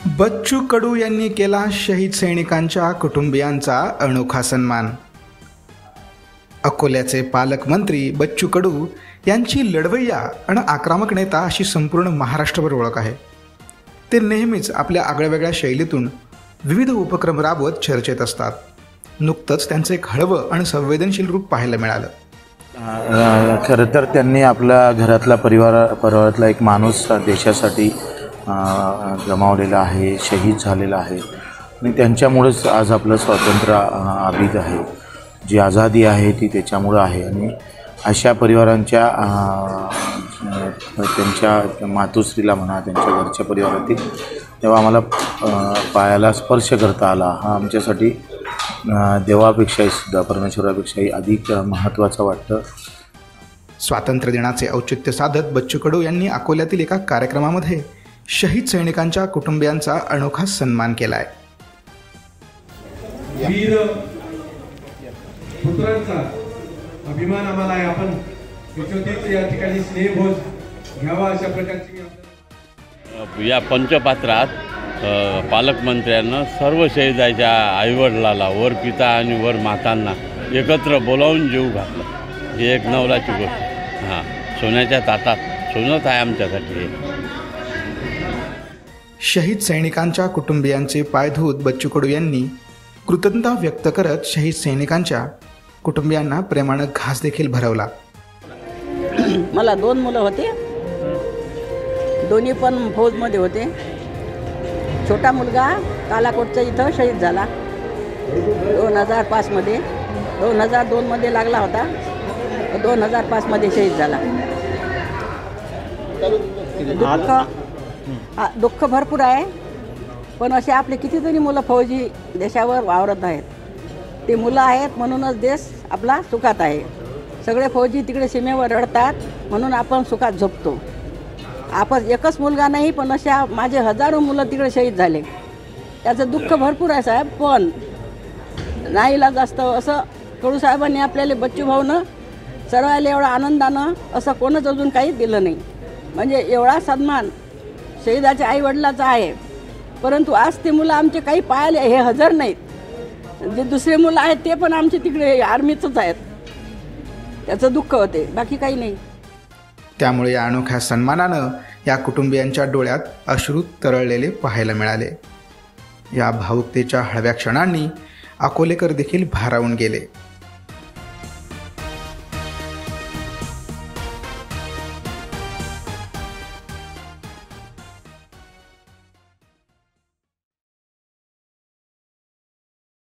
बच्चू कडू यांनी केला शहीद सैनिकांच्या कुटुंबियांचा अनोखा सन्मान। अकोल्याचे पालकमंत्री बच्चू कडू यांची लढवय्या आणि आक्रमक नेता अशी संपूर्ण महाराष्ट्रभर ओळख आहे। ते नेहमीच आपल्या आगळ्यावेगळ्या शैलीतून विविध उपक्रम राबवत चर्चेत असतात। नुकतंच त्यांचं एक हळवं आणि संवेदनशील रूप पाहायला मिळालं। खरं तर त्यांनी आपल्या घरातला परिवारातला एक माणूस देशासाठी गमावलेला आहे, शहीद झालेला आहे आणि त्यांच्यामुळेच आज आपलं स्वातंत्र्य अभित आहे। जी आझादी आहे ती त्याच्यामुळं आहे आणि अशा परिवारांच्या त्यांच्या मातोश्रीला म्हणा, त्यांच्या घरच्या परिवारातील तेव्हा आम्हाला पायाला स्पर्श करता आला। हा आमच्यासाठी देवापेक्षाही सुद्धा परमेश्वरापेक्षाही अधिक महत्त्वाचं वाटतं। स्वातंत्र्य दिनाचे औचित्य साधत बच्चू कडू यांनी अकोल्यातील एका कार्यक्रमामध्ये शहीद सैनिकांच्या कुटुंबियांचा अनोखा सन्मान केलाय। वीर पुत्रांचा अभिमान आम्हाला आहे। आपण या ठिकाणी स्नेहभोज घ्यावा अशा प्रकारची या पंचपात्रात पालकमंत्र्यांना सर्व शहीदाच्या आईवडिलाला, वर पिता आणि वर मातांना एकत्र बोलावून जेवू घातलं। ही एक नवलाची गोष्ट। हां, सोन्याच्या ताटात सोनंच आहे आमच्यासाठी। शहीद सैनिकांच्या कुटुंबियांचे पाय धुत बच्चू कडू यांनी कृतज्ञता व्यक्त करत शहीद सैनिकांच्या कुटुंबियांना प्रेमानं घास देखील भरवला। मला 2 मुलं होते, दोन्ही पण फौजमध्ये होते। छोटा मुलगा कालाकोटच्या इथं शहीद झाला 2005 मध्ये। 2002 मध्ये लागला होता, 2005 मध्ये शहीद झाला। दुःख भरपूर आहे, पण असे आपले कितीतरी मुलं फौजी देशावर वावरत आहेत। ते मुलं आहेत म्हणूनच देश आपला सुखात आहे। सगळे फौजी तिकडे सीमेवर रडतात म्हणून आपण सुखात झोपतो। आपण एकच मुलगा नाही, पण अशा माझे हजारो मुलं तिकडे शहीद झाले। त्याचं दुःख भरपूर आहे साहेब, पण नाईलाज असतं। असं कडू साहेबांनी आपल्याला बच्चू भाऊनं सर्वांना एवढा आनंदानं असं कोणच अजून काही दिलं नाही। म्हणजे एवढा सन्मान शहीदाच्या आईवडिलाचा आहे, परंतु आज ते मुलं आमचे काही पाहायला हे हजर नाहीत। जे दुसरे मुलं आहेत ते पण आमचे तिकडे आर्मीतच आहेत। त्याचं दुःख होते, बाकी काही नाही। त्यामुळे या अनोख्या सन्मानानं या कुटुंबियांच्या डोळ्यात अश्रू तरळलेले पाहायला मिळाले। या भावुकतेच्या हळव्या क्षणांनी अकोलेकर देखील भारावून गेले।